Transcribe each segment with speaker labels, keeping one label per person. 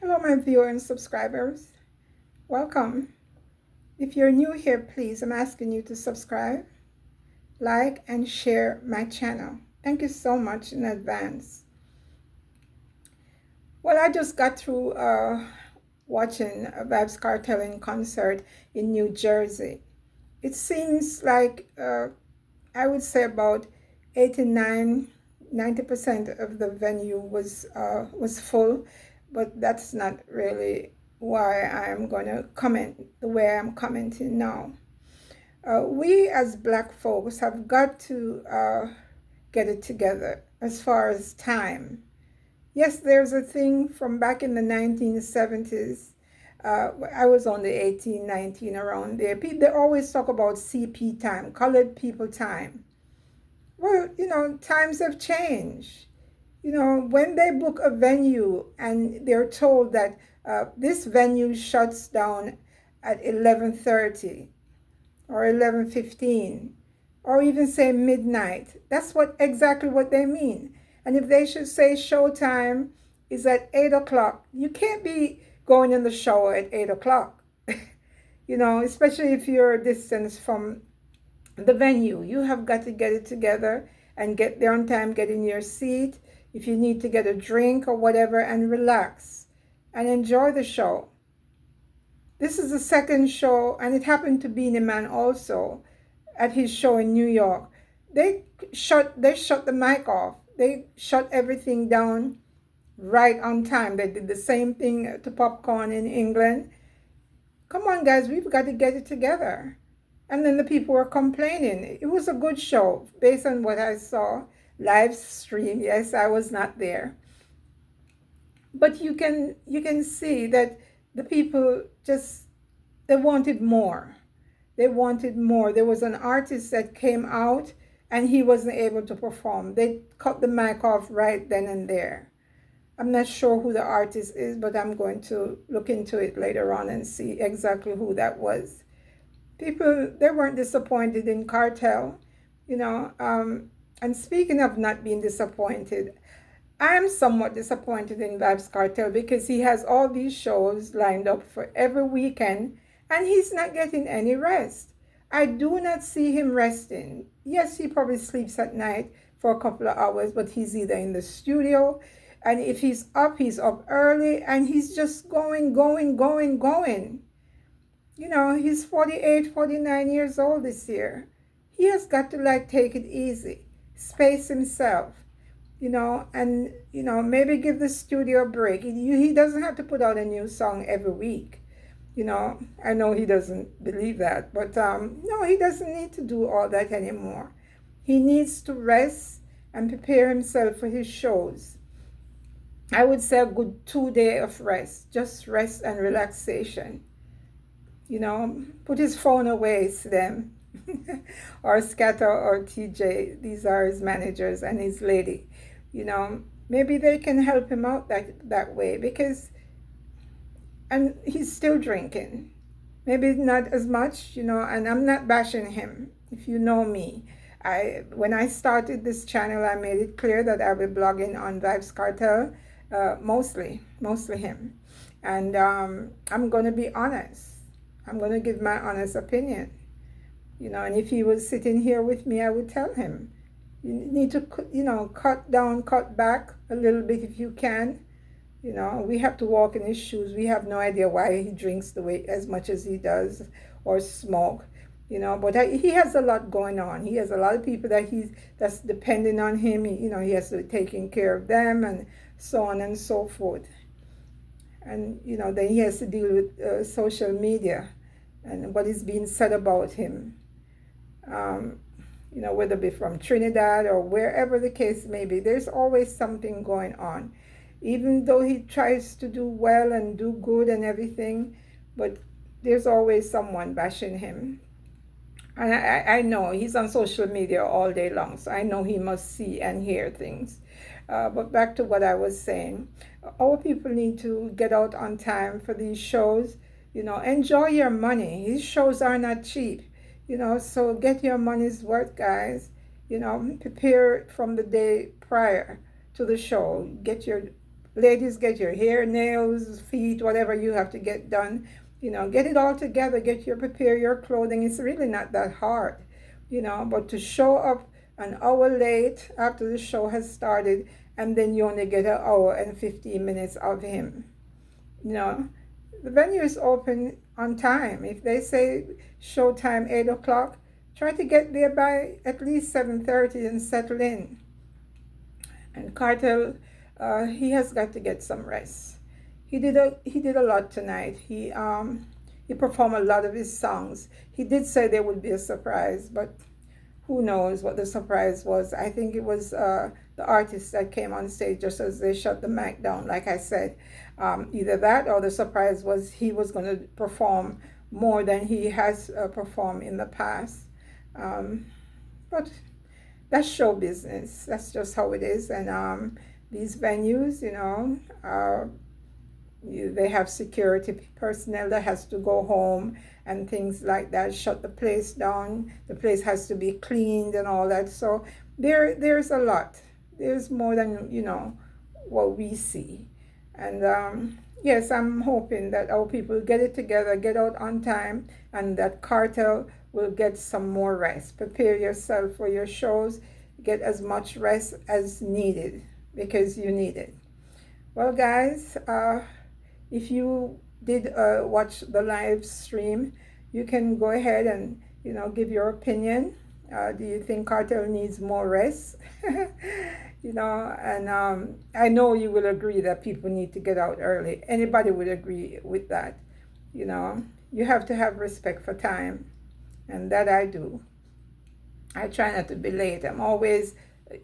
Speaker 1: Hello, my viewers and subscribers. Welcome. If you're new here, please, I'm asking you to subscribe, like, and share my channel. Thank you so much in advance. Well, I just got through watching a Vybz Kartel in concert in New Jersey. It seems like I would say about 89, 90% of the venue was full, but that's not really why I'm going to comment the way I'm commenting now. We as Black folks have got to get it together as far as time. Yes, there's a thing from back in the 1970s. I was on the 18, 19 around there. They always talk about CP time, colored people time. Well, times have changed. When they book a venue and they're told that this venue shuts down at 11:30 or 11:15 or even say midnight, that's exactly what they mean. And if they should say showtime is at 8 o'clock, you can't be going in the shower at 8 o'clock. Especially if you're a distance from the venue. You have got to get it together and get there on time, get in your seat. If you need to get a drink or whatever, and relax and enjoy the show. This is the second show, and it happened to be in a man also at his show in New York. They shut the mic off. They shut everything down right on time. They did the same thing to Popcorn in England. Come on, guys, we've got to get it together. And then the people were complaining. It was a good show based on what I saw. Live stream. Yes, I was not there. But you can see that the people they wanted more. They wanted more. There was an artist that came out and he wasn't able to perform. They cut the mic off right then and there. I'm not sure who the artist is, but I'm going to look into it later on and see exactly who that was. People, they weren't disappointed in Kartel, and speaking of not being disappointed, I am somewhat disappointed in Vybz Kartel because he has all these shows lined up for every weekend and he's not getting any rest. I do not see him resting. Yes, he probably sleeps at night for a couple of hours, but he's either in the studio, and if he's up early, and he's just going. He's 48, 49 years old this year. He has got to take it easy, space himself, and, maybe give the studio a break. He doesn't have to put out a new song every week. I know he doesn't believe that, but no, he doesn't need to do all that anymore. He needs to rest and prepare himself for his shows. I would say a good 2 days of rest, just rest and relaxation. Put his phone away, Slim, or Scatter or TJ. These are his managers and his lady. Maybe they can help him out that way and he's still drinking. Maybe not as much, and I'm not bashing him. If you know me, when I started this channel, I made it clear that I'll be blogging on Vybz Kartel, mostly him. And I'm going to be honest. I'm going to give my honest opinion. And if he was sitting here with me, I would tell him, you need to, cut back a little bit if you can. We have to walk in his shoes. We have no idea why he drinks as much as he does or smoke, but he has a lot going on. He has a lot of people that's depending on him. He has to be taking care of them and so on and so forth. And, then he has to deal with social media and what is being said about him, whether it be from Trinidad or wherever the case may be. There's always something going on. Even though he tries to do well and do good and everything, but there's always someone bashing him. And I know he's on social media all day long, so I know he must see and hear things. But back to what I was saying, our people need to get out on time for these shows. Enjoy your money. These shows are not cheap, so get your money's worth, guys. Prepare from the day prior to the show. Get your Ladies, get your hair, nails, feet, whatever you have to get done. Get it all together. Prepare your clothing. It's really not that hard, but to show up an hour late after the show has started, and then you only get an hour and 15 minutes of him. You know, the venue is open on time. If they say show time 8 o'clock, try to get there by at least 7:30 and settle in. And Cartel, he has got to get some rest. He did a lot tonight. He performed a lot of his songs. He did say there would be a surprise, but who knows what the surprise was. I think it was the artist that came on stage just as they shut the mic down. Like I said, either that or the surprise was he was going to perform more than he has performed in the past. But that's show business. That's just how it is. And these venues, they have security personnel that has to go home and things like that, shut the place down. The place has to be cleaned and all that. So there's a lot. There's more than what we see. And yes, I'm hoping that our people get it together, get out on time, and that Cartel will get some more rest. Prepare yourself for your shows. Get as much rest as needed because you need it. Well, guys, if you did watch the live stream, you can go ahead and give your opinion. Do you think Cartel needs more rest? And I know you will agree that people need to get out early. Anybody would agree with that. You have to have respect for time, and that I do. I try not to be late. I'm always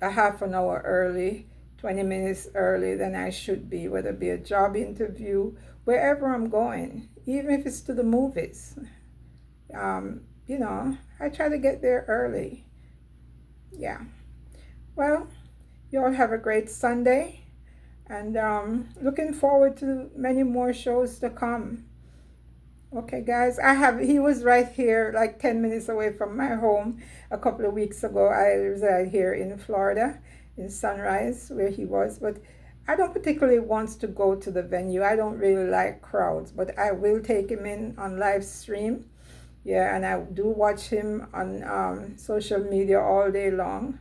Speaker 1: a half an hour early, 20 minutes early than I should be, whether it be a job interview, wherever I'm going, even if it's to the movies. I try to get there early. Yeah. Well, you all have a great Sunday, and looking forward to many more shows to come. Okay, guys, he was right here, like 10 minutes away from my home a couple of weeks ago. I reside here in Florida, in Sunrise, where he was, but I don't particularly want to go to the venue. I don't really like crowds, but I will take him in on live stream. Yeah, and I do watch him on social media all day long,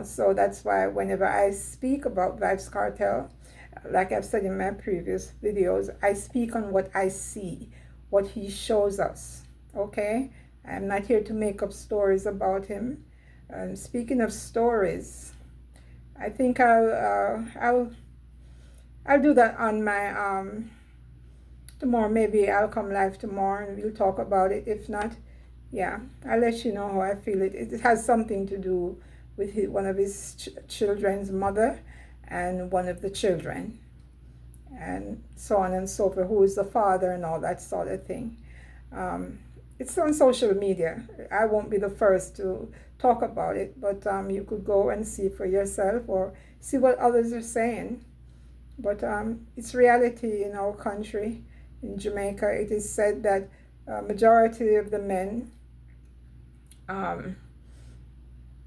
Speaker 1: so that's why whenever I speak about Vybz Kartel, like I've said in my previous videos, I speak on what I see, what he shows us, okay? I'm not here to make up stories about him. Speaking of stories, I think I'll do that on my tomorrow. Maybe I'll come live tomorrow and we'll talk about it. If not, yeah, I'll let you know how I feel. It has something to do with one of his children's mother and one of the children, and so on and so forth, who is the father and all that sort of thing. It's on social media. I won't be the first to talk about it, but you could go and see for yourself or see what others are saying. But it's reality in our country. In Jamaica, it is said that majority of the men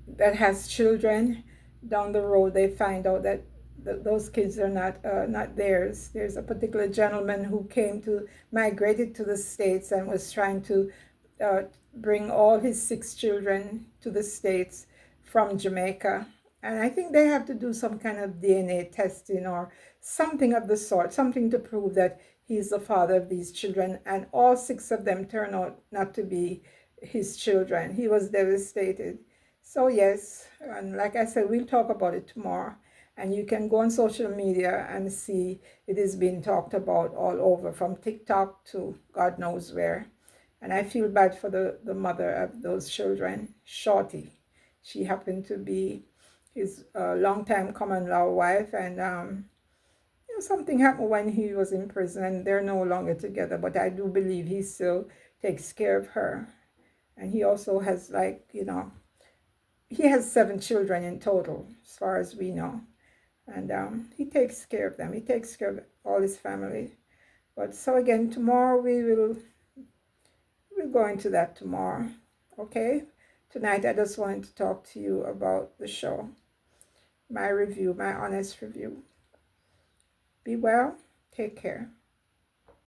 Speaker 1: that has children, down the road they find out that those kids are not theirs. There's a particular gentleman who migrated to the States and was trying to bring all his 6 children to the States from Jamaica. And I think they have to do some kind of DNA testing or something of the sort, something to prove that he's the father of these children. And all 6 of them turn out not to be his children. He was devastated. So yes, and like I said, we'll talk about it tomorrow. And you can go on social media and see it is being talked about all over, from TikTok to God knows where. And I feel bad for the mother of those children, Shorty. She happened to be his longtime common law wife, and something happened when he was in prison, and they're no longer together. But I do believe he still takes care of her, and he also has he has 7 children in total, as far as we know, and he takes care of them. He takes care of all his family. But so again, tomorrow we'll go into that tomorrow. Okay. Tonight, I just wanted to talk to you about the show, my review, my honest review. Be well. Take care.